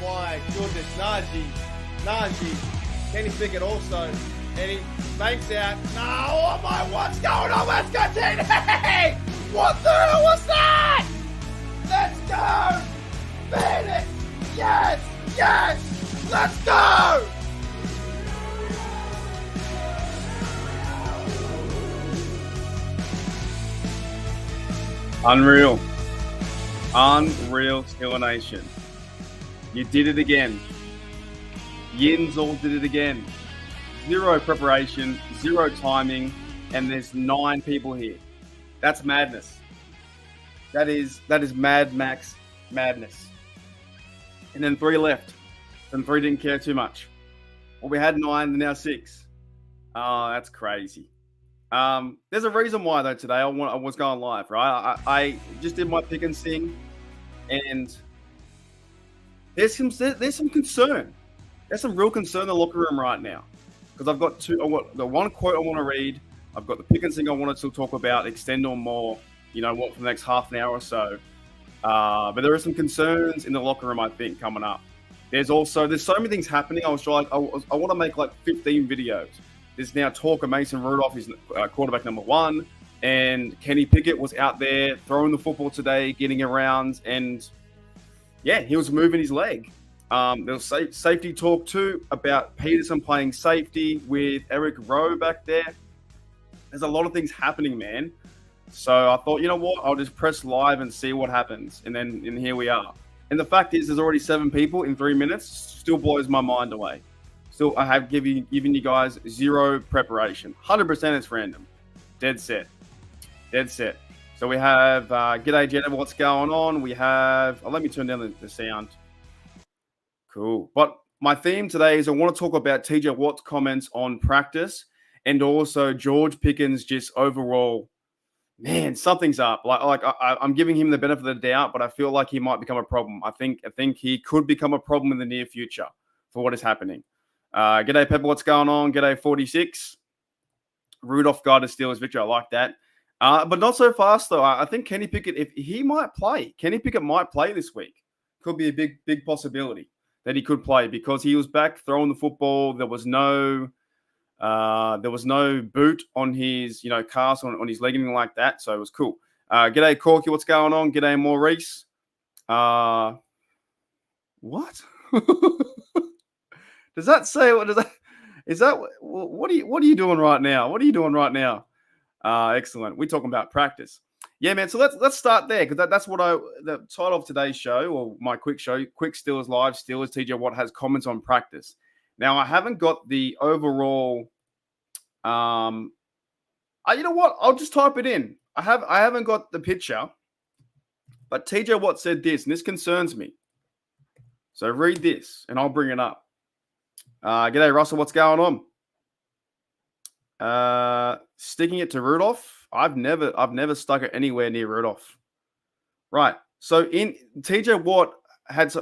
my goodness. Najee. Kenny Pickett also. And he makes out. No, oh my, what's going on? Let's go, TD! What the hell was that? Let's go! Phoenix! Yes! Let's go! Unreal, Steeler Nation. You did it again. Yins all did it again. Zero preparation, zero timing, and there's 9 people here. That's madness. That is Mad Max madness. And then 3 left. And 3 didn't care too much. Well, we had 9, and now 6. Oh, that's crazy. There's a reason why though today I was going live, right? I just did my pick and sing, and there's some concern. There's some real concern in the locker room right now because I've got the one quote I want to read. I've got the pick and sing I wanted to talk about, extend on more, for the next half an hour or so. But there are some concerns in the locker room I think coming up. There's so many things happening. I want to make like 15 videos. There's now talk of Mason Rudolph is quarterback number 1, and Kenny Pickett was out there throwing the football today, getting around, and yeah, he was moving his leg. There was safety talk too about Peterson playing safety with Eric Rowe back there. There's a lot of things happening, man. So I thought, you know what? I'll just press live and see what happens, and here we are. And the fact is, there's already 7 people in 3 minutes. Still blows my mind away. Still, I have given you guys 0 preparation. 100% it's random. Dead set. So we have, G'day Jennifer, what's going on? We have, let me turn down the sound. Cool. But my theme today is I want to talk about TJ Watt's comments on practice and also George Pickens just overall, man, something's up. I'm giving him the benefit of the doubt, but I feel like he might become a problem. I think he could become a problem in the near future for what is happening. G'day, Pepper. What's going on? G'day, 46. Rudolph got a Steelers victory. I like that. But not so fast, though. I think Kenny Pickett, if he might play, Kenny Pickett might play this week. Could be a big possibility that he could play because he was back throwing the football. There was no boot on his, cast on his leg, anything like that. So it was cool. G'day, Corky. What's going on? G'day, Maurice. What? Does that say what does that? Is that what are you doing right now? What are you doing right now? Excellent. We're talking about practice. Yeah, man. So let's start there because that's what the title of today's show or my quick show, Quick Steelers Live. Steelers TJ Watt has comments on practice. Now I haven't got the overall. You know what? I'll just type it in. I haven't got the picture, but TJ Watt said this, and this concerns me. So read this, and I'll bring it up. G'day, Russell. What's going on? Sticking it to Rudolph. I've never stuck it anywhere near Rudolph. Right. So in TJ Watt had.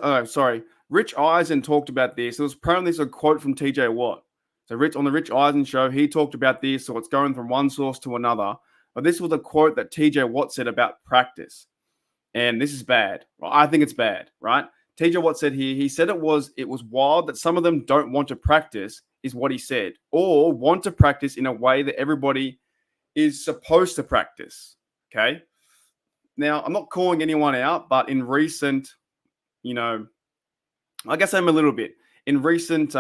Rich Eisen talked about this. It was apparently a quote from TJ Watt. So on the Rich Eisen show, he talked about this. So it's going from one source to another. But this was a quote that TJ Watt said about practice, and this is bad. I think it's bad. Right. TJ Watt said here, he said it was wild that some of them don't want to practice, is what he said, or want to practice in a way that everybody is supposed to practice. Okay. Now, I'm not calling anyone out, but in recent, I guess I'm a little bit. In recent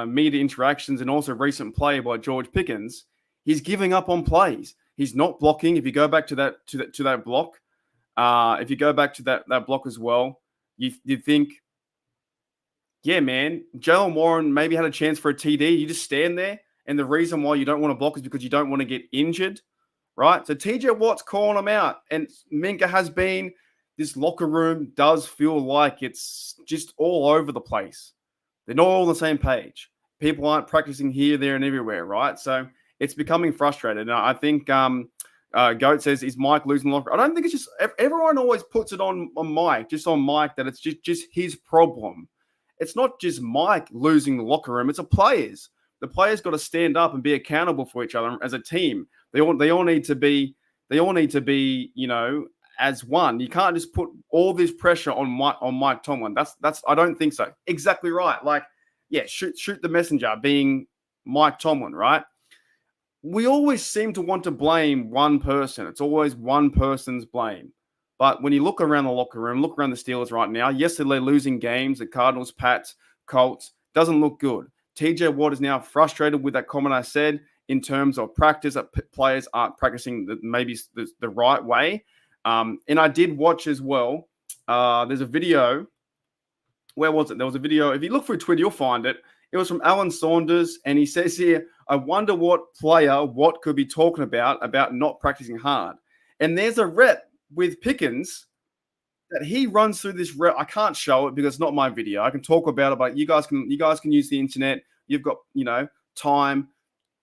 media interactions and also recent play by George Pickens, he's giving up on plays. He's not blocking. If you go back to that block, if you go back to that block as well, you think, yeah, man, Jaylen Warren maybe had a chance for a TD. You just stand there, and the reason why you don't want to block is because you don't want to get injured, right? So TJ Watt's calling him out, and Minka has been. This locker room does feel like it's just all over the place. They're not all on the same page. People aren't practicing here, there, and everywhere, right? So it's becoming frustrating. And I think Goat says, is Mike losing the locker room? I don't think it's just – everyone always puts it on Mike, just on Mike, that it's just his problem. It's not just Mike losing the locker room. It's the players. The players got to stand up and be accountable for each other as a team. They all need to be, as one. You can't just put all this pressure on Mike Tomlin. That's I don't think so. Exactly right. Like, yeah, shoot the messenger being Mike Tomlin, right? We always seem to want to blame one person. It's always one person's blame. But when you look around the locker room, look around the Steelers right now, yes, they're losing games, the Cardinals, Pats, Colts, doesn't look good. TJ Watt is now frustrated with that comment I said in terms of practice, that players aren't practicing maybe the right way. And I did watch as well. There's a video. Where was it? There was a video. If you look through Twitter, you'll find it. It was from Alan Saunders, and he says here, I wonder what player Watt could be talking about not practicing hard. And there's a rep with Pickens that he runs through this rep. I can't show it because it's not my video. I can talk about it, but you guys can use the internet. You've got, time.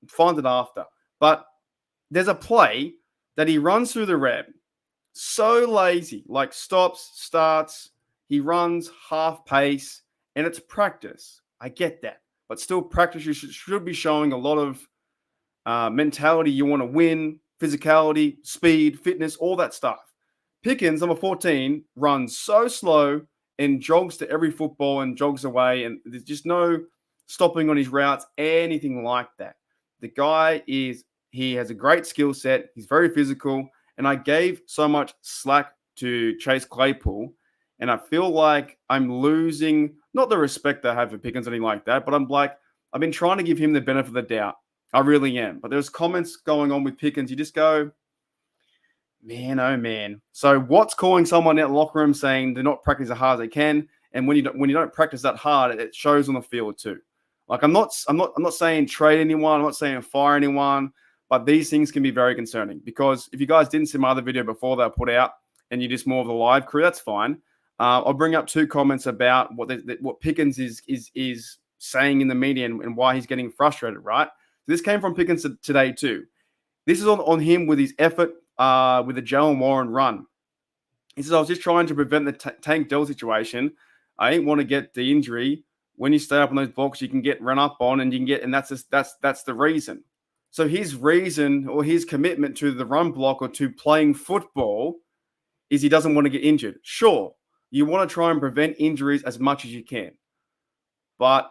Find it after. But there's a play that he runs through the rep. So lazy, like stops, starts, he runs half pace, and it's practice. I get that. But still, practice, you should be showing a lot of mentality. You want to win, physicality, speed, fitness, all that stuff. Pickens, number 14, runs so slow and jogs to every football and jogs away, and there's just no stopping on his routes, anything like that. The guy he has a great skill set. He's very physical, and I gave so much slack to Chase Claypool, and I feel like I'm losing, not the respect I have for Pickens or anything like that, but I've been trying to give him the benefit of the doubt. I really am. But there's comments going on with Pickens. You just go, man, oh man. So what's calling someone out in the locker room saying they're not practicing as hard as they can, and when you don't practice that hard, it shows on the field too. Like I'm not saying trade anyone. I'm not saying fire anyone. But these things can be very concerning because if you guys didn't see my other video before that I put out, and you're just more of the live crew, that's fine. I'll bring up two comments about what Pickens is saying in the media and why he's getting frustrated, right? So this came from Pickens today too. This is on him with his effort with the Jaylen Warren run. He says, I was just trying to prevent the Tank Dell situation. I didn't want to get the injury. When you stay up on those blocks, you can get run up on and that's the reason. So his reason or his commitment to the run block or to playing football is he doesn't want to get injured. Sure, you want to try and prevent injuries as much as you can. But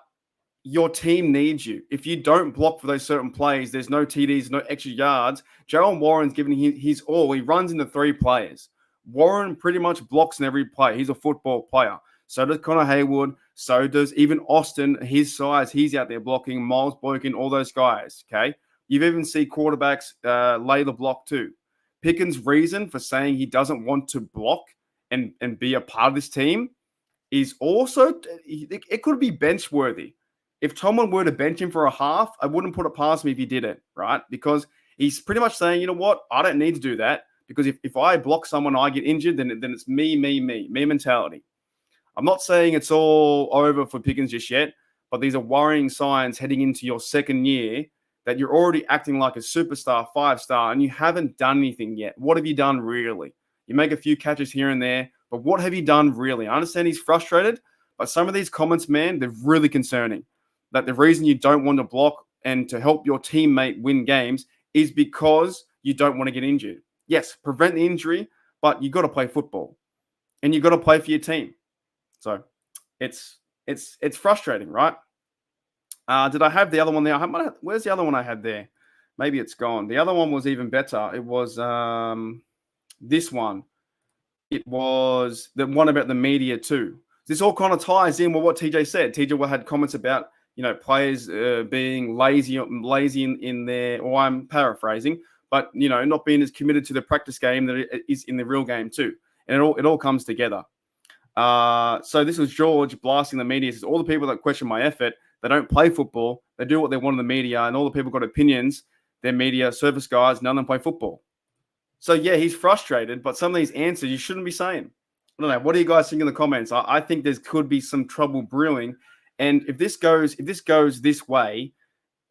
your team needs you. If you don't block for those certain plays, there's no TDs, no extra yards. Jaylen Warren's giving his all. He runs into three players. Warren pretty much blocks in every play. He's a football player. So does Connor Haywood. So does even Austin. His size, he's out there blocking. Miles Boykin, all those guys, okay? You've even seen quarterbacks lay the block too. Pickens' reason for saying he doesn't want to block and be a part of this team is also, it could be bench worthy. If Tomlin were to bench him for a half, I wouldn't put it past me if he did it, right? Because he's pretty much saying, you know what? I don't need to do that because if I block someone, I get injured, then it's me mentality. I'm not saying it's all over for Pickens just yet, but these are worrying signs heading into your second year that you're already acting like a superstar, 5-star, and you haven't done anything yet. What have you done really? You make a few catches here and there, but what have you done really? I understand he's frustrated, but some of these comments, man, they're really concerning. That the reason you don't want to block and to help your teammate win games is because you don't want to get injured. Yes, prevent the injury, but you got to play football and you got to play for your team. So it's frustrating, right? Did I have the other one there? Where's the other one I had there? Maybe it's gone. The other one was even better. It was this one. It was the one about the media too. This all kind of ties in with what TJ said. TJ had comments about players being lazy in their, or I'm paraphrasing, but not being as committed to the practice game that it is in the real game too. And it all comes together. So this was George blasting the media. He says, all the people that question my effort, they don't play football. They do what they want in the media, and all the people got opinions. They're media service guys. None of them play football. So yeah, he's frustrated, but some of these answers you shouldn't be saying. I don't know. What do you guys think in the comments? I think there could be some trouble brewing. And if this goes this way,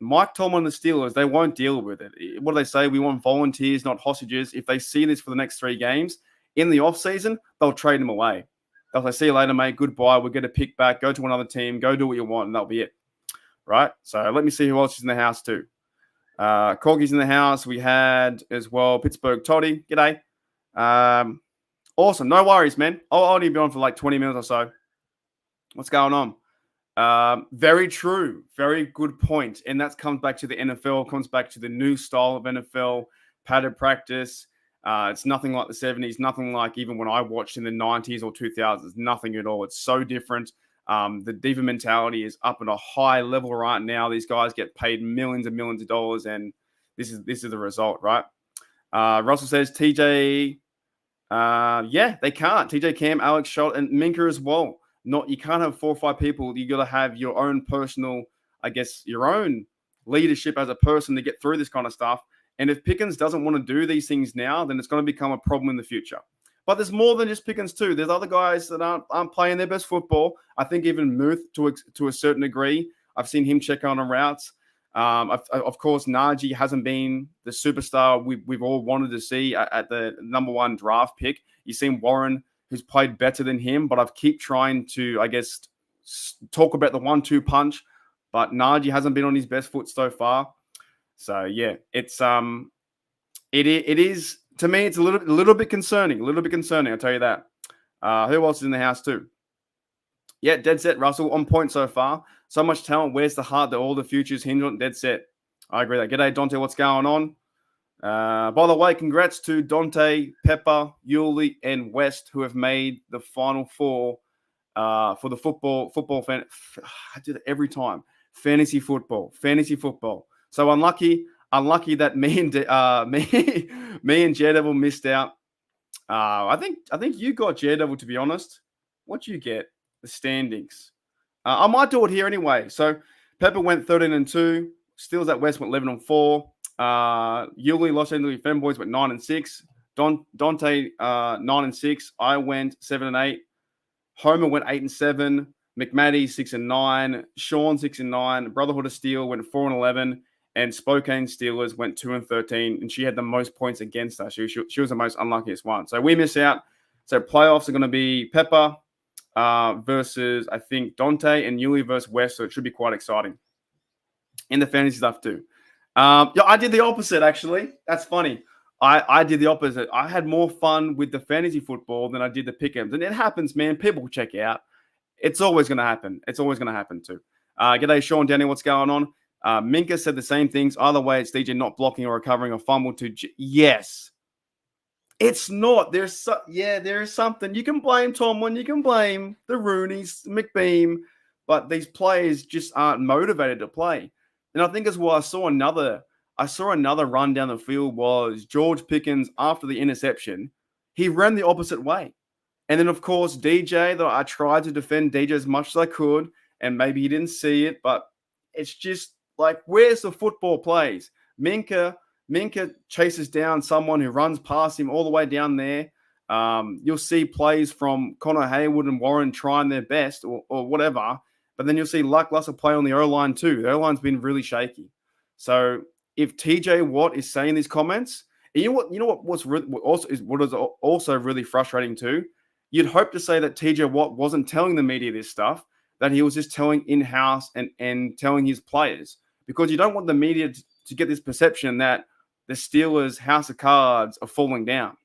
Mike Tomlin and the Steelers, they won't deal with it. What do they say? We want volunteers, not hostages. If they see this for the next 3 games in the offseason, they'll trade him away. They'll say, see you later, mate. Goodbye. We'll get a pick back. Go to another team. Go do what you want, and that'll be it. Right? So let me see who else is in the house too. Corky's in the house. We had as well Pittsburgh Toddy. G'day. Awesome. No worries, man. I'll only be on for like 20 minutes or so. What's going on? Very true. Very good point. And that comes back to the NFL, comes back to the new style of NFL, padded practice. It's nothing like the 70s, nothing like even when I watched in the 90s or 2000s, nothing at all. It's so different. The diva mentality is up at a high level right now. These guys get paid millions and millions of dollars, and this is the result, right? Russell says TJ, yeah, they can't. TJ Cam, Alex Schultz, and Minka as well. You can't have 4 or 5 people. You got to have your own personal, I guess, your own leadership as a person to get through this kind of stuff. And if Pickens doesn't want to do these things now, then it's going to become a problem in the future. But there's more than just Pickens too. There's other guys that aren't playing their best football. I think even Muth to a certain degree. I've seen him check on routes. Of course, Najee hasn't been the superstar we've all wanted to see at the number 1 draft pick. You've seen Warren, who's played better than him, but I've keep trying to, I guess, talk about the 1-2 punch. But Najee hasn't been on his best foot so far. So yeah, it is to me. It's a little bit concerning. I'll tell you that. Who else is in the house too? Yeah, dead set. Russell on point so far. So much talent. Where's the heart that all the futures hinge on? Dead set. I agree with that. G'day, Dante. What's going on? By the way, congrats to Dante, Pepper, Yuli, and West, who have made the Final Four for the football fan. I do that every time. Fantasy football. So unlucky that me and Daredevil missed out. I think you got Daredevil, to be honest. What you get? The standings. I might do it here anyway. So Pepper went 13-2. Steelers at West went 11-4. Yuli, Los Angeles Femboys went 9-6. Dante 9-6. I went 7-8. Homer went 8-7. McMaddy 6-9. Sean 6-9. Brotherhood of Steel went 4-11. And Spokane Steelers went 2-13. And she had the most points against us. She was the most unluckiest one. So we miss out. So playoffs are going to be Pepper versus, I think, Dante, and Yuli versus West. So it should be quite exciting. In the fantasy stuff too. Yeah, I did the opposite, actually. That's funny. I did the opposite. I had more fun with the fantasy football than I did the pick'ems. And it happens, man. People check out. It's always going to happen. It's always going to happen too. G'day, Sean, Danny. What's going on? Minka said the same things. Either way, it's DJ not blocking or recovering a fumble to... Yes. It's not. There is something. You can blame Tomlin. You can blame the Rooneys, McBeam. But these players just aren't motivated to play. And I think as well, I saw another run down the field was George Pickens after the interception. He ran the opposite way. And then, of course, DJ, though I tried to defend DJ as much as I could, and maybe he didn't see it, but it's just like, where's the football plays? Minka chases down someone who runs past him all the way down there. You'll see plays from Connor Haywood and Warren trying their best or whatever, but then you'll see Luck Lussell play on the O-line too. The O-line's been really shaky. So if TJ Watt is saying these comments, and you know what is also really frustrating too? You'd hope to say that TJ Watt wasn't telling the media this stuff, that he was just telling in-house and telling his players, because you don't want the media to get this perception that the Steelers' house of cards are falling down.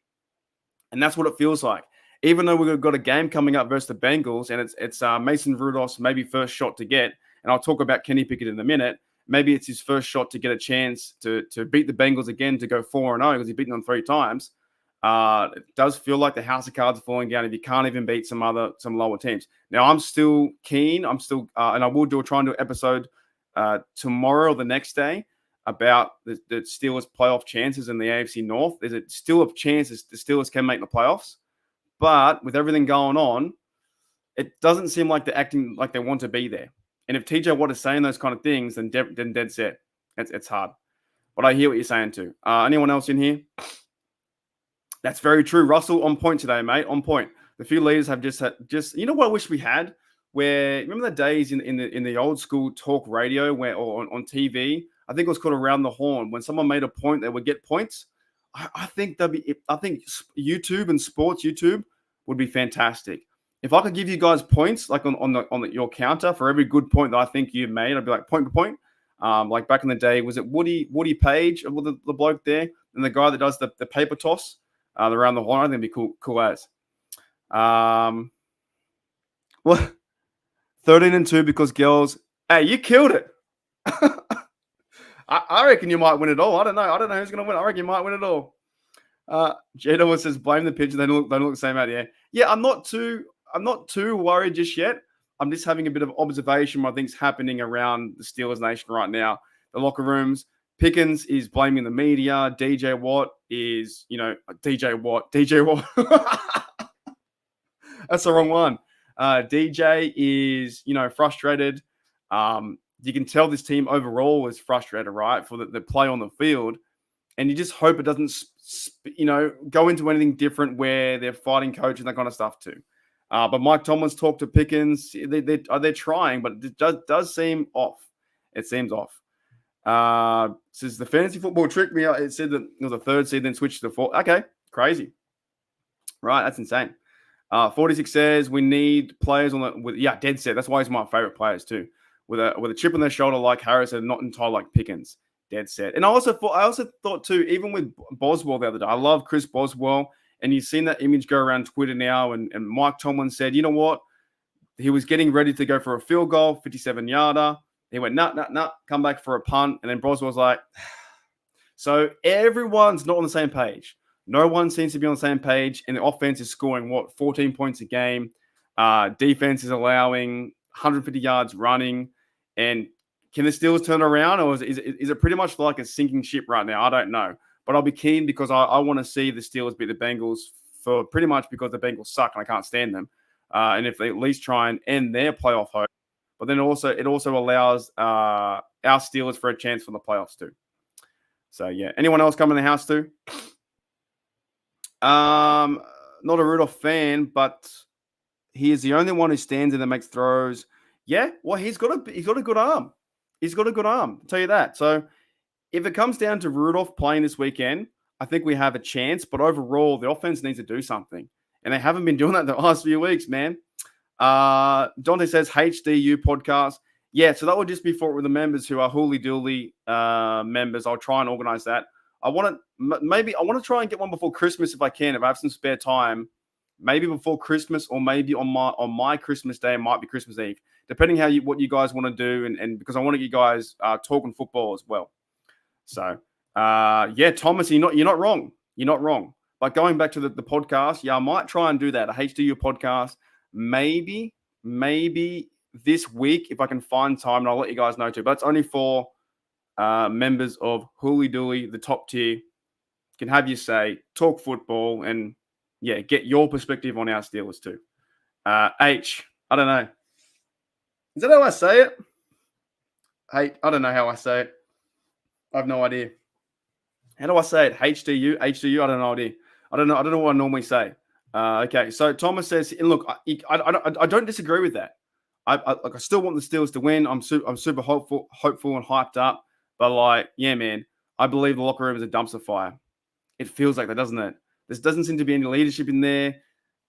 And that's what it feels like. Even though we've got a game coming up versus the Bengals, and it's Mason Rudolph's maybe first shot to get, and I'll talk about Kenny Pickett in a minute, maybe it's his first shot to get a chance to beat the Bengals again, to go 4-0, because he's beaten them 3 times. It does feel like the house of cards are falling down if you can't even beat some lower teams. Now, I'm still keen. I'm still, and I will try and do an episode tomorrow or the next day about the Steelers' playoff chances in the AFC North. There's still a chance the Steelers can make the playoffs, but with everything going on, it doesn't seem like they're acting like they want to be there. And if TJ Watt is saying those kind of things, then dead set. It's hard. But I hear what you're saying too. Anyone else in here? That's very true. Russell, on point today, mate. On point. The few leaders have just you know what I wish we had? Where, remember the days in the old school talk radio or on TV? I think it was called Around the Horn. When someone made a point, they would get points. I think YouTube and sports YouTube would be fantastic. If I could give you guys points, like on your counter for every good point that I think you've made, I'd be like point to point. Like back in the day, was it Woody Page, the bloke there, and the guy that does the paper toss around the horn? I think it'd be cool as. Well, 13-2 because girls. Hey, you killed it. I reckon you might win it all. I don't know. I don't know who's going to win. I reckon you might win it all. Jada says blame the pitch. They don't look the same out here. Yeah, I'm not too worried just yet. I'm just having a bit of observation what I think's happening around the Steelers Nation right now. The locker rooms. Pickens is blaming the media. DJ Watt is, DJ Watt. That's the wrong one. DJ is, frustrated. You can tell this team overall is frustrated, right, for the play on the field. And you just hope it doesn't, go into anything different where they're fighting coach and that kind of stuff too. But Mike Tomlin's talked to Pickens. They're trying, but it does seem off. It seems off. Says the fantasy football tricked me. It said that it was a third seed, then switched to the fourth. Okay, crazy. Right, that's insane. 46 says we need players dead set. That's why he's my favorite players too. With a chip on their shoulder like Harris and not entirely like Pickens. Dead set. And I also thought too, even with Boswell the other day, I love Chris Boswell, and you've seen that image go around Twitter now. And Mike Tomlin said, you know what? He was getting ready to go for a field goal, 57-yarder. He went, nah, come back for a punt. And then Boswell's like, so everyone's not on the same page. No one seems to be on the same page. And the offense is scoring, 14 points a game. Defense is allowing 150 yards running. And can the Steelers turn around, or is it pretty much like a sinking ship right now? I don't know. But I'll be keen because I want to see the Steelers beat the Bengals for pretty much because the Bengals suck and I can't stand them. And if they at least try and end their playoff hope. But then it also allows our Steelers for a chance for the playoffs too. So, yeah. Anyone else come in the house too? Not a Rudolph fan, but he is the only one who stands in and makes throws. Yeah, well, he's got a good arm. He's got a good arm, I'll tell you that. So if it comes down to Rudolph playing this weekend, I think we have a chance. But overall, the offense needs to do something. And they haven't been doing that the last few weeks, man. Dante says HDU podcast. Yeah, so that would just be for the members who are Hooly Dooly members. I'll try and organize that. I want to try and get one before Christmas if I can. If I have some spare time, maybe before Christmas or maybe on my Christmas day. It might be Christmas Eve, depending what you guys want to do, and because I want to get you guys talking football as well. So Thomas, you're not wrong. You're not wrong. But going back to the podcast, I might try and do that, a HDU podcast. Maybe this week if I can find time, and I'll let you guys know too. But it's only for members of Hooly Dooly, the top tier. Can have you say, talk football, and get your perspective on our Steelers too. H, I don't know. Is that how I say it? Hey, I don't know how I say it. I have no idea. How do I say it? HDU? I don't know idea. I don't know what I normally say. Okay, so Thomas says, and look, I don't disagree with that. I still want the Steelers to win. I'm super hopeful and hyped up. But man, I believe the locker room is a dumpster fire. It feels like that, doesn't it? There doesn't seem to be any leadership in there.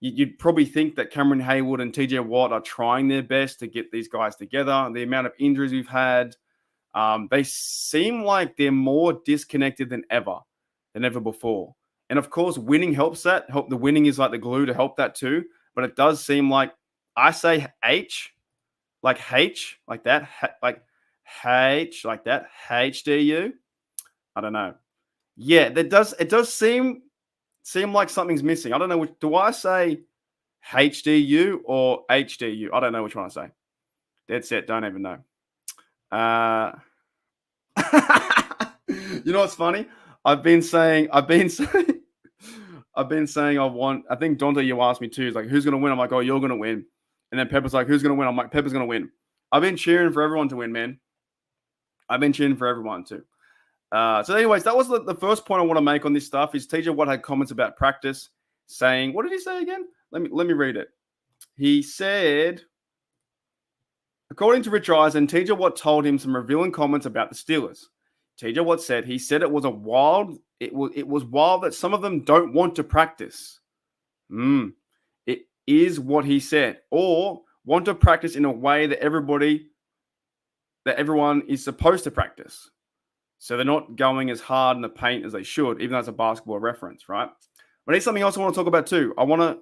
You'd probably think that Cameron Haywood and TJ Watt are trying their best to get these guys together. The amount of injuries we've had, they seem like they're more disconnected than ever before. And of course, winning helps that. The winning is like the glue to help that too. But it does seem like I say H, like that, like H, like that, HDU. I don't know. Yeah, it does seem like something's missing. I don't know. Do I say HDU or HDU? I don't know which one I say. Dead set. Don't even know. You know what's funny? I've been saying I want. I think Dante, you asked me too. It's like, who's going to win? I'm like, oh, you're going to win. And then Pepper's like, who's going to win? I'm like, Pepper's going to win. I've been cheering for everyone to win, man. I've been cheering for everyone too. So anyways, that was the first point I want to make on this stuff is TJ Watt had comments about practice saying, what did he say again? Let me read it. He said, according to Rich Eisen, TJ Watt told him some revealing comments about the Steelers. TJ Watt said, he said it was wild that some of them don't want to practice. It is what he said. Or want to practice in a way that everyone is supposed to practice. So they're not going as hard in the paint as they should, even though it's a basketball reference, right? But here's something else I want to talk about too. I want to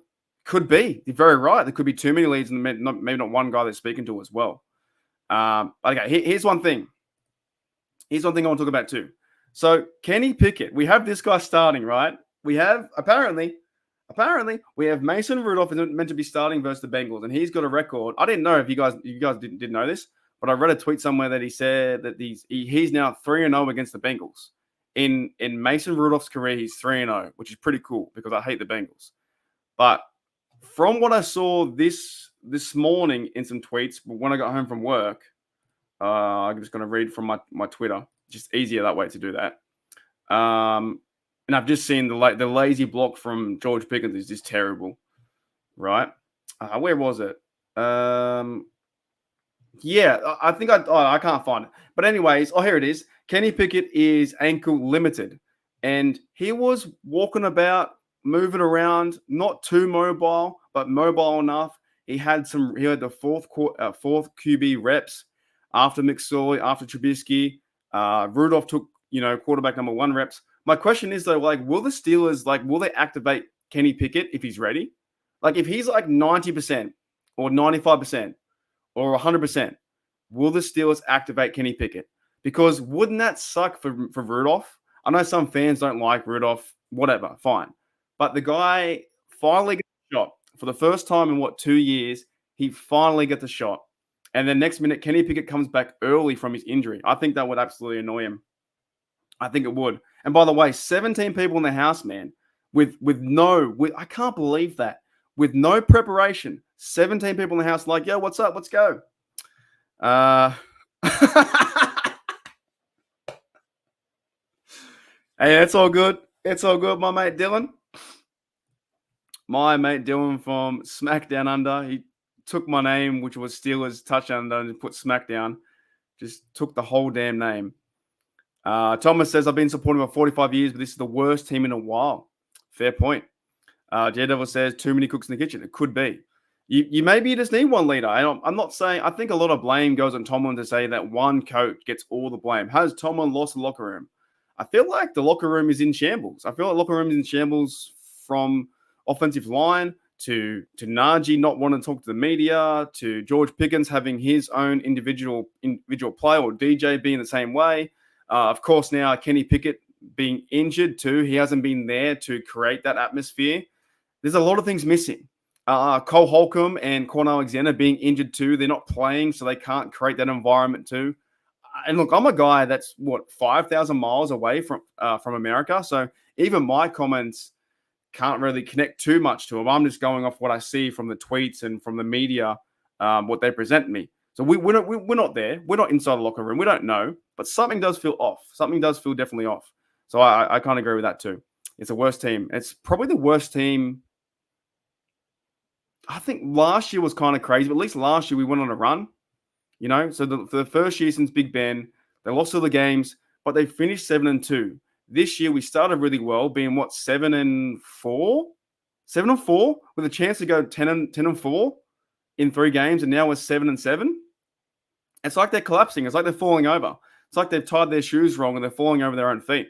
Could be. You're very right. There could be too many leads and maybe not one guy they're speaking to as well. But okay, here's one thing. Here's one thing I want to talk about too. So Kenny Pickett, we have this guy starting, right? We have apparently we have Mason Rudolph is meant to be starting versus the Bengals, and he's got a record. I didn't know if you guys didn't know this, but I read a tweet somewhere that he said that he's now 3-0 against the Bengals. In Mason Rudolph's career, he's 3-0, which is pretty cool because I hate the Bengals. But from what I saw this morning in some tweets when I got home from work, I'm just going to read from my Twitter. Just easier that way to do that. And I've just seen the lazy block from George Pickens is just terrible, right? Where was it? Yeah, I think I can't find it. But anyways, here it is. Kenny Pickett is ankle limited, and he was walking about, moving around, not too mobile, but mobile enough. He had the fourth QB reps after McSorley, after Trubisky. Rudolph took quarterback number 1 reps. My question is though, will the Steelers will they activate Kenny Pickett if he's ready? If he's 90% or 95% or 100%, will the Steelers activate Kenny Pickett? Because wouldn't that suck for Rudolph? I know some fans don't like Rudolph, whatever, fine. But the guy finally got the shot. For the first time in 2 years, he finally got the shot. And then next minute, Kenny Pickett comes back early from his injury. I think that would absolutely annoy him. I think it would. And by the way, 17 people in the house, man, with I can't believe that. With no preparation, 17 people in the house yo, what's up? Let's go. Hey, it's all good. It's all good, my mate Dylan. My mate Dylan from SmackDown Under. He took my name, which was Steelers Touchdown Under, and put SmackDown. Just took the whole damn name. Thomas says, I've been supporting for 45 years, but this is the worst team in a while. Fair point. Daredevil says, too many cooks in the kitchen. It could be. You maybe just need one leader. I'm not saying, I think a lot of blame goes on Tomlin to say that one coach gets all the blame. Has Tomlin lost the locker room? I feel like the locker room is in shambles. I feel like the locker room is in shambles from offensive line to Najee not wanting to talk to the media, to George Pickens having his own individual play, or DJ being the same way. Of course, now Kenny Pickett being injured too. He hasn't been there to create that atmosphere. There's a lot of things missing. Cole Holcomb and Quan Alexander being injured too. They're not playing, so they can't create that environment too. And look, I'm a guy that's 5,000 miles away from America. So even my comments can't really connect too much to them. I'm just going off what I see from the tweets and from the media, what they present me. So we're not there. We're not inside the locker room. We don't know, but something does feel off. Something does feel definitely off. So I can't agree with that too. It's the worst team. It's probably the worst team. I think last year was kind of crazy, but at least last year we went on a run. So for the first year since Big Ben, they lost all the games, but they finished 7-2. This year we started really well, being 7-4, 7-4, with a chance to go 10-4 in 3 games, and now we're 7-7. It's like they're collapsing. It's like they're falling over. It's like they've tied their shoes wrong and they're falling over their own feet.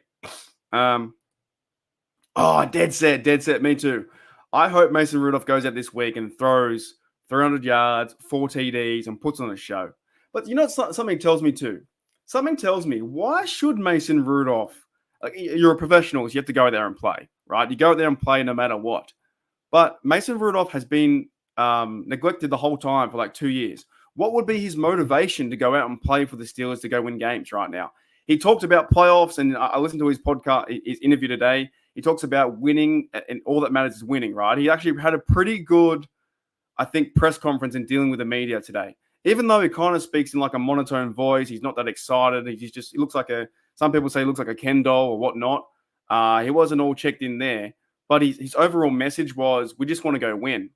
Dead set. Me too. I hope Mason Rudolph goes out this week and throws 300 yards, 4 TDs, and puts on a show. But something tells me too. Something tells me, why should Mason Rudolph, you're a professional, so you have to go out there and play, right? You go out there and play no matter what. But Mason Rudolph has been neglected the whole time for 2 years. What would be his motivation to go out and play for the Steelers to go win games right now? He talked about playoffs, and I listened to his podcast, his interview today. He talks about winning, and all that matters is winning, right? He actually had a pretty good, I think, press conference in dealing with the media today. Even though he kind of speaks in a monotone voice, he's not that excited. He looks like some people say he looks like a Ken doll or whatnot. He wasn't all checked in there. But his overall message was, we just want to go win.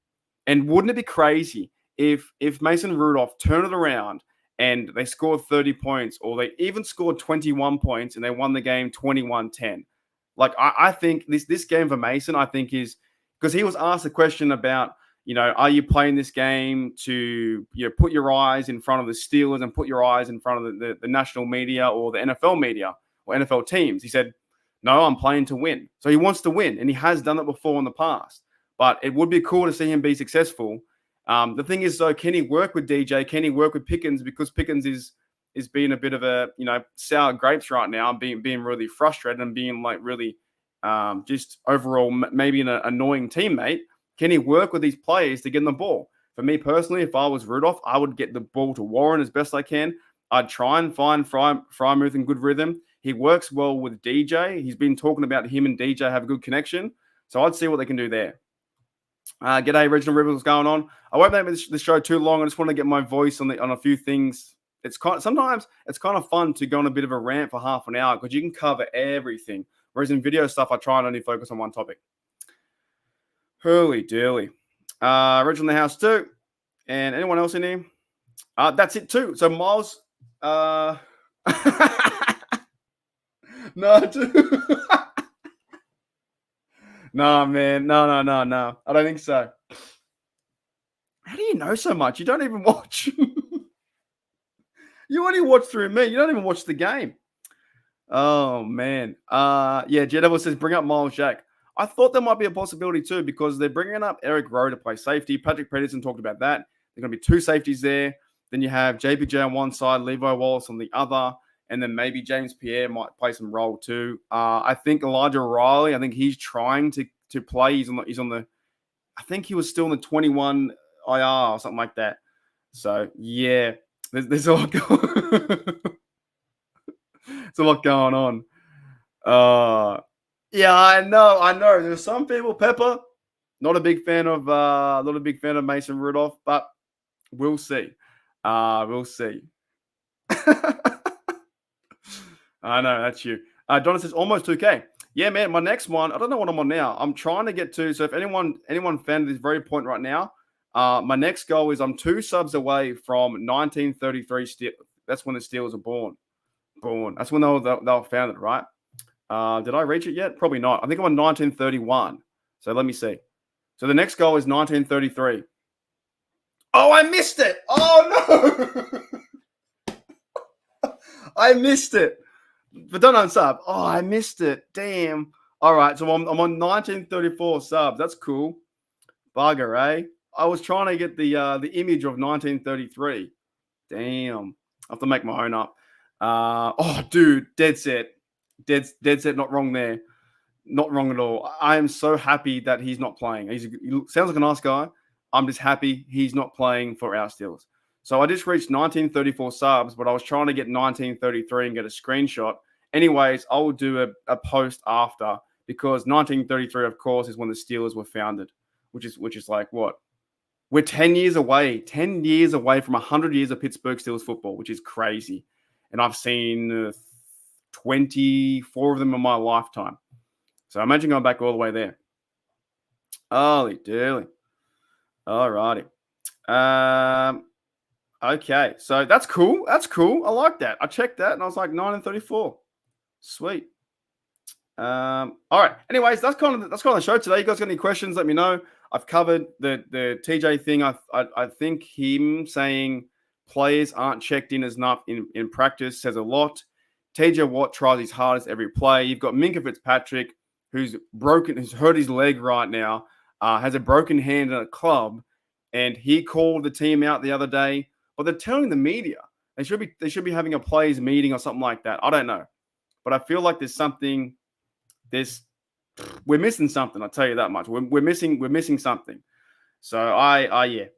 And wouldn't it be crazy if Mason Rudolph turned it around and they scored 30 points, or they even scored 21 points and they won the game 21-10? I think this game for Mason, I think, is because he was asked a question about, are you playing this game to put your eyes in front of the Steelers and put your eyes in front of the national media or the NFL media or NFL teams? He said, no, I'm playing to win. So he wants to win, and he has done it before in the past. but it would be cool to see him be successful. The thing is, though, can he work with DJ? Can he work with Pickens? Because Pickens is being a bit of a sour grapes right now, being really frustrated and being like really just overall maybe an annoying teammate. Can he work with these players to get them the ball? For me personally, if I was Rudolph, I would get the ball to Warren as best I can. I'd try and find Freiermuth in good rhythm. He works well with DJ. He's been talking about him and DJ have a good connection. So I'd see what they can do there. G'day, Regional Rivers, what's going on? I won't make this show too long. I just want to get my voice on a few things. Sometimes it's kind of fun to go on a bit of a rant for half an hour because you can cover everything. Whereas in video stuff, I try and only focus on one topic. Hurly durly. Reg in the house too. And anyone else in here? That's it too. So Miles. No, dude. No, man. No. I don't think so. How do you know so much? You don't even watch. You only watch through me. You don't even watch the game. Oh, man. Yeah, Jedevil says, bring up Miles Jack. I thought there might be a possibility too because they're bringing up Eric Rowe to play safety. Patrick Peterson talked about that. There are going to be two safeties there. Then you have JPJ on one side, Levi Wallace on the other, and then maybe James Pierre might play some role too. I think Elijah Riley, I think he's trying to play. He's on the I think he was still in the 21 IR or something like that. So yeah, there's a lot going. There's a lot going on. Yeah, I know. There's some people, Pepper, not a big fan of Mason Rudolph, but we'll see. We'll see. I know, that's you. Donna says almost 2K. Yeah, man, my next one, I don't know what I'm on now. I'm trying to get to, so if anyone found this very point right now, my next goal is I'm 2 subs away from 1933. That's when the Steelers are born. That's when they were founded, right? Did I reach it yet? Probably not. I think I'm on 1931. So let me see. So the next goal is 1933. Oh, I missed it. Oh, no. I missed it. But don't unsub. Oh, I missed it. Damn. All right. So I'm on 1934 subs. That's cool. Bugger, eh? I was trying to get the image of 1933. Damn. I have to make my own up. Oh, dude. Dead set. Not wrong there. Not wrong at all. I am so happy that he's not playing. He sounds like a nice guy. I'm just happy he's not playing for our Steelers. So I just reached 1934 subs, but I was trying to get 1933 and get a screenshot. Anyways, I will do a post after because 1933, of course, is when the Steelers were founded, which is like what? We're 10 years away from 100 years of Pittsburgh Steelers football, which is crazy. And I've seen 24 of them in my lifetime. So imagine going back all the way there. Holy dooly. All righty. Okay, so that's cool. I like that. I checked that and I was like 9:34. Sweet. All right. Anyways, that's kind of the show today. You guys got any questions? Let me know. I've covered the TJ thing. I think him saying players aren't checked in as enough in practice says a lot. TJ Watt tries his hardest every play. You've got Minkah Fitzpatrick, who's hurt his leg right now, has a broken hand in a club, and he called the team out the other day. But they're telling the media they should be having a players meeting or something like that. I don't know, but I feel like we're missing something. I'll tell you that much. We're missing something. So I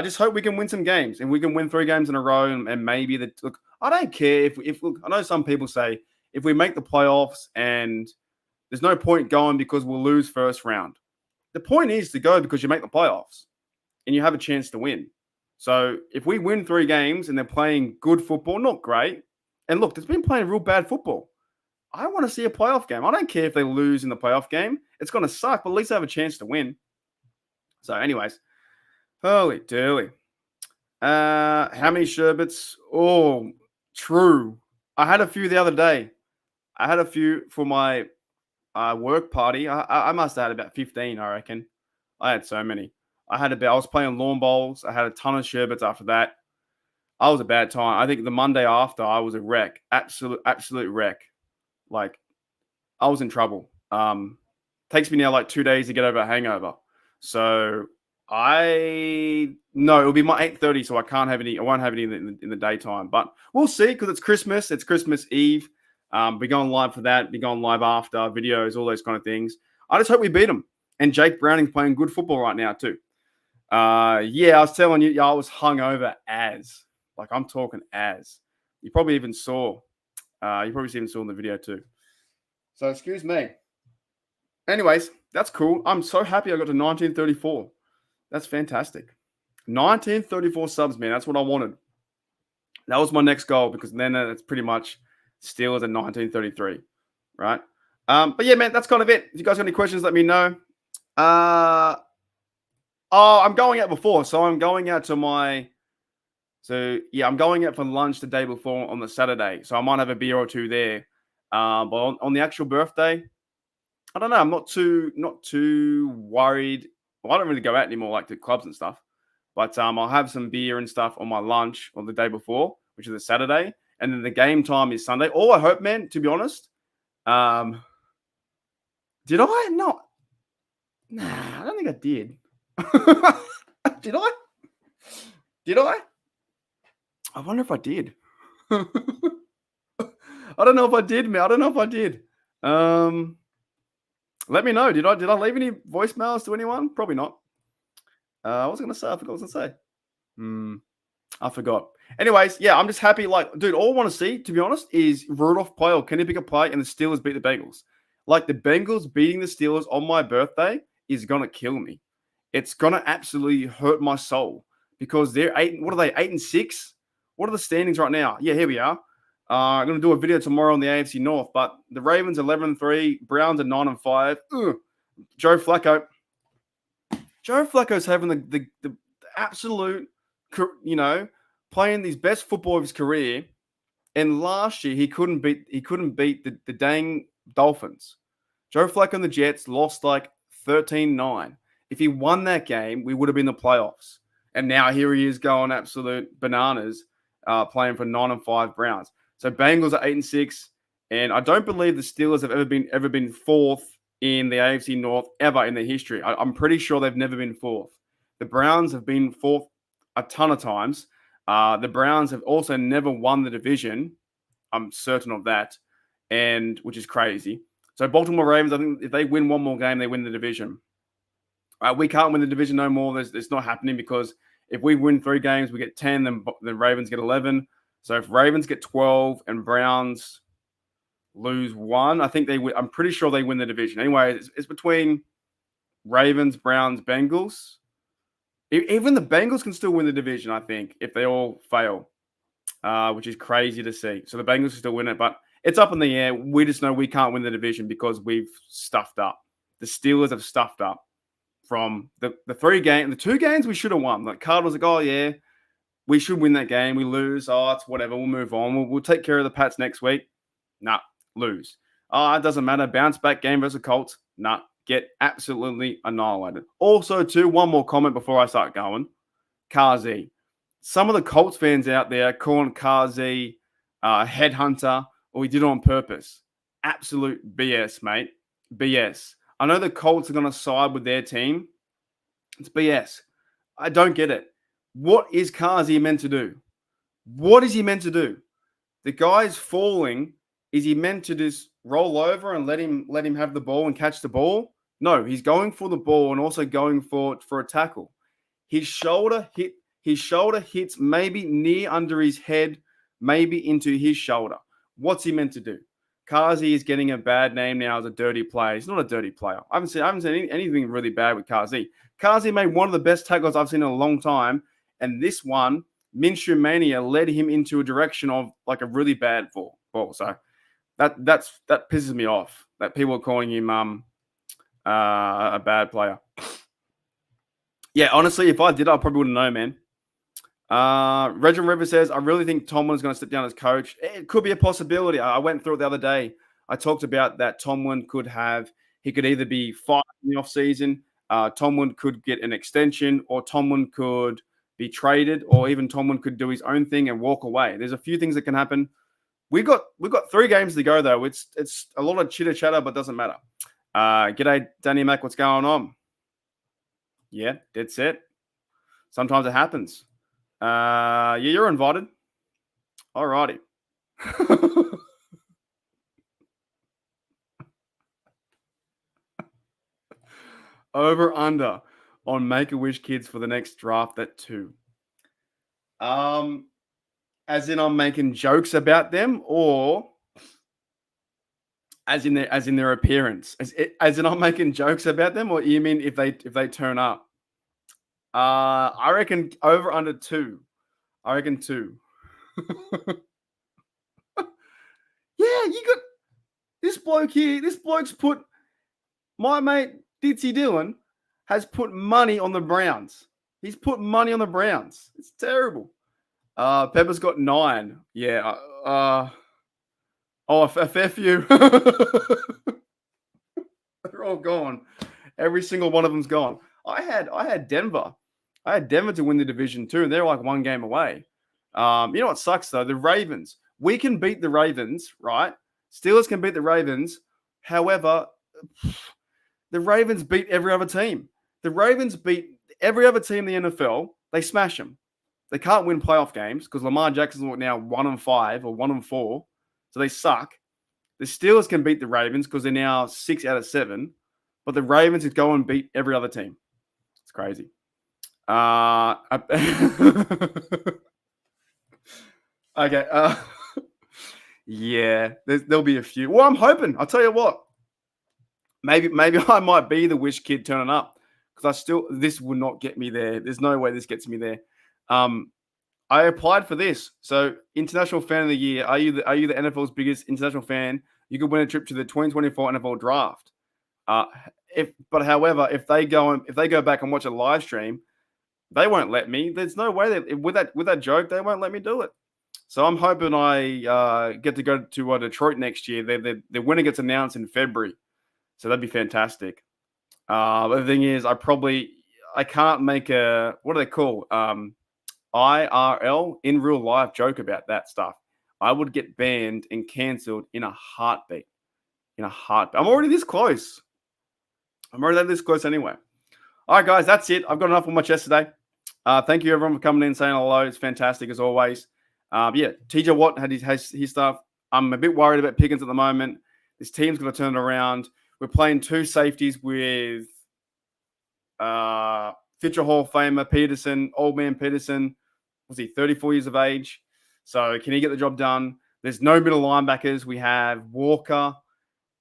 just hope we can win some games and we can win 3 games in a row and maybe look. I don't care if I know some people say if we make the playoffs and there's no point going because we'll lose first round. The point is to go because you make the playoffs and you have a chance to win. So if we win 3 games and they're playing good football, not great, and look, they've been playing real bad football. I want to see a playoff game. I don't care if they lose in the playoff game. It's going to suck, but at least they have a chance to win. So anyways, holy dooly. How many sherbets? Oh, true. I had a few the other day. I had a few for my work party. I must have had about 15, I reckon. I had so many. I was playing lawn bowls. I had a ton of sherbets after that. I was a bad time. I think the Monday after, I was a wreck. Absolute wreck. Like, I was in trouble. Takes me now like 2 days to get over a hangover. So it'll be my 8:30, so I can't have any. I won't have any in the daytime, but we'll see because it's Christmas. It's Christmas Eve. Be going live for that. Be going live after videos, all those kind of things. I just hope we beat them. And Jake Browning's playing good football right now too. Yeah, I was telling you, I was hungover as. Like I'm talking as. You probably even saw. You probably even saw in the video too. So excuse me. Anyways, that's cool. I'm so happy I got to 1934. That's fantastic. 1934 subs, man. That's what I wanted. That was my next goal because then it's pretty much Steelers at 1933, right? But yeah, man, that's kind of it. If you guys got any questions, let me know. I'm going out before. So I'm going out to I'm going out for lunch the day before on the Saturday. So I might have a beer or two there. But on the actual birthday, I don't know. I'm not too worried. Well, I don't really go out anymore, like to clubs and stuff. But I'll have some beer and stuff on my lunch on the day before, which is the Saturday, and then the game time is Sunday. All I hope, man, to be honest, did I not? Nah, I don't think I did. Did I? Did I? I wonder if I did. I don't know if I did, man. I don't know if I did. Let me know. Did I leave any voicemails to anyone? Probably not. I was going to say, I forgot what I was going to say. I forgot. Anyways, yeah, I'm just happy. Like, dude, all I want to see, to be honest, is Rudolph play or Kenny Pickett play and the Steelers beat the Bengals. Like, the Bengals beating the Steelers on my birthday is going to kill me. It's going to absolutely hurt my soul because they're 8-6? What are the standings right now? Yeah, here we are. I'm going to do a video tomorrow on the AFC North, but the Ravens 11-3, Browns are 9-5. Joe Flacco. Joe Flacco's having the absolute, playing his best football of his career. And last year he couldn't beat the dang Dolphins. Joe Flacco and the Jets lost like 13-9. If he won that game, we would have been in the playoffs. And now here he is going absolute bananas, playing for 9-5 Browns. So Bengals are 8-6, and I don't believe the Steelers have ever been fourth in the AFC North ever in their history. I'm pretty sure they've never been fourth. The Browns have been fourth a ton of times. The Browns have also never won the division. I'm certain of that, and which is crazy. So Baltimore Ravens, I think if they win one more game, they win the division. We can't win the division no more. It's not happening because if we win 3 games, we get 10, then Ravens get 11. So if Ravens get 12 and Browns lose 1, I think I'm pretty sure they win the division. Anyway, it's between Ravens, Browns, Bengals. Even the Bengals can still win the division, I think, if they all fail, which is crazy to see. So the Bengals can still win it, but it's up in the air. We just know we can't win the division because we've stuffed up. The Steelers have stuffed up from the 2 games we should have won. Like Cardinals like, oh yeah, we should win that game. We lose. Oh, it's whatever. We'll move on. We'll take care of the Pats next week. Nah, lose. Oh, it doesn't matter. Bounce back game versus Colts. Nah, get absolutely annihilated. Also, too, one more comment before I start going. Kazi. Some of the Colts fans out there calling Kazi headhunter, or he did it on purpose. Absolute BS, mate. BS. I know the Colts are going to side with their team. It's BS. I don't get it. What is Kazi meant to do? What is he meant to do? The guy's falling. Is he meant to just roll over and let him have the ball and catch the ball? No, he's going for the ball and also going for a tackle. His shoulder hits maybe near under his head, maybe into his shoulder. What's he meant to do? Kazi is getting a bad name now as a dirty player. He's not a dirty player. I haven't seen anything really bad with Kazi. Kazi made one of the best tackles I've seen in a long time. And this one, Minshew Mania, led him into a direction of like a really bad ball. So that pisses me off that people are calling him a bad player. Yeah, honestly, if I did, I probably wouldn't know, man. Reginald River says, I really think Tomlin's going to step down as coach. It could be a possibility. I went through it the other day. I talked about that Tomlin could either be fired in the offseason, Tomlin could get an extension, or Tomlin could be traded, or even Tomlin could do his own thing and walk away. There's a few things that can happen. We've got 3 games to go, though. It's a lot of chitter chatter, but doesn't matter. G'day, Danny Mac. What's going on? Yeah, dead set. Sometimes it happens. Yeah, you're invited. Alrighty. Over under on Make-A-Wish kids for the next draft at 2. As in I'm making jokes about them, or as in their appearance? As in I'm making jokes about them, or you mean if they turn up? I reckon over under 2. I reckon 2. Yeah, you got this bloke here. This bloke's put my mate Ditsy Dillon has put money on the Browns. He's put money on the Browns. It's terrible. Pepper's got 9. Yeah. A fair few. They're all gone. Every single one of them's gone. I had Denver. I had Denver to win the division too, and they're like 1 game away. You know what sucks though? The Ravens. We can beat the Ravens, right? Steelers can beat the Ravens. However, the Ravens beat every other team. The Ravens beat every other team in the NFL. They smash them. They can't win playoff games because Lamar Jackson's now 1-5 or 1-4, so they suck. The Steelers can beat the Ravens because they're now 6 out of 7, but the Ravens could go and beat every other team. It's crazy. Okay. Yeah, there'll be a few. Well, I'm hoping. I'll tell you what. Maybe I might be the wish kid turning up because this will not get me there. There's no way this gets me there. I applied for this. So, International Fan of the Year. Are you the NFL's biggest international fan? You could win a trip to the 2024 NFL Draft. However, if they go back and watch a live stream, they won't let me. There's no way that with that joke, they won't let me do it. So I'm hoping I get to go to Detroit next year. The winner gets announced in February, so that'd be fantastic. But the thing is, I can't make a, what do they call IRL, in real life, joke about that stuff. I would get banned and cancelled in a heartbeat. I'm already this close. I'm already this close anyway. All right, guys, that's it. I've got enough on my chest today. Thank you, everyone, for coming in and saying hello. It's fantastic, as always. TJ Watt has his stuff. I'm a bit worried about Pickens at the moment. This team's going to turn it around. We're playing 2 safeties with future Hall of Famer Peterson, old man Peterson. Was he 34 years of age? So can he get the job done? There's no middle linebackers. We have Walker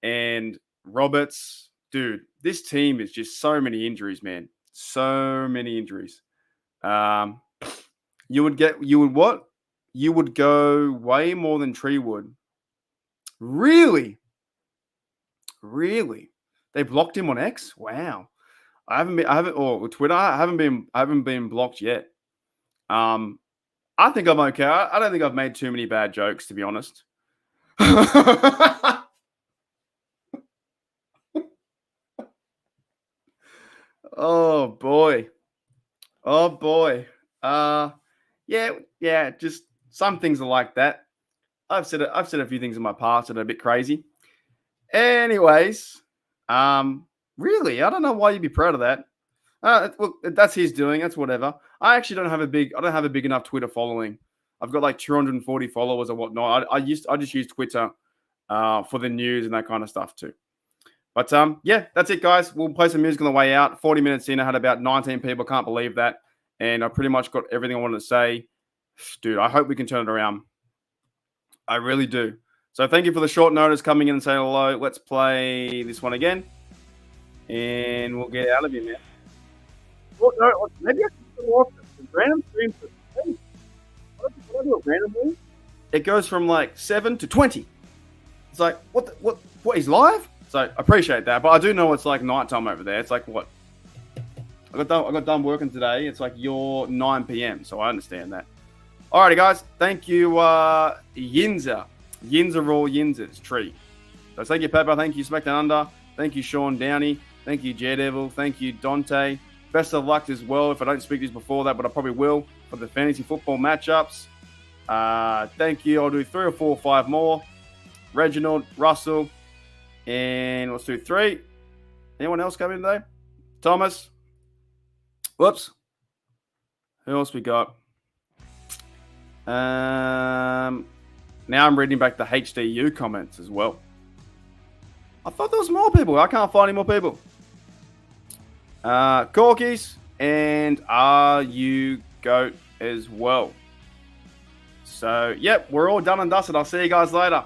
and Roberts. Dude, this team is just so many injuries, man. So many injuries. You would go way more than Treewood. Really? They blocked him on X? Wow. Or Twitter. I haven't been blocked yet. I think I'm okay. I don't think I've made too many bad jokes, to be honest. Oh boy. Yeah, just some things are like that. I've said a few things in my past that are a bit crazy. Anyways, really, I don't know why you'd be proud of that. Well, that's his doing. That's whatever. I actually don't have a big enough Twitter following. I've got like 240 followers or whatnot. I just use Twitter for the news and that kind of stuff too. But yeah, that's it, guys. We'll play some music on the way out. 40 minutes in, I had about 19 people. Can't believe that. And I pretty much got everything I wanted to say. Dude, I hope we can turn it around. I really do. So thank you for the short notice coming in and saying hello. Let's play this one again. And we'll get out of here, man. Well, no, maybe I can do more random streams. What do I do randomly? It goes from like 7 to 20. It's like, what, he's live? So I appreciate that. But I do know it's like nighttime over there. It's like, what? I got done working today. It's like your 9 p.m. So I understand that. Alrighty, guys. Thank you, Yinza. Yinza Raw Yinza's tree. So thank you, Pepper. Thank you, SmackDown Under. Thank you, Sean Downey. Thank you, Daredevil. Thank you, Dante. Best of luck as well. If I don't speak to you before that, but I probably will for the fantasy football matchups. Thank you. I'll do 3 or 4 or 5 more. Reginald, Russell, and let's do 3. Anyone else coming today? Thomas. Whoops. Who else we got? Now I'm reading back the HDU comments as well. I thought there was more people. I can't find any more people. Corkies and Are You Goat as well. So, yep, we're all done and dusted. I'll see you guys later.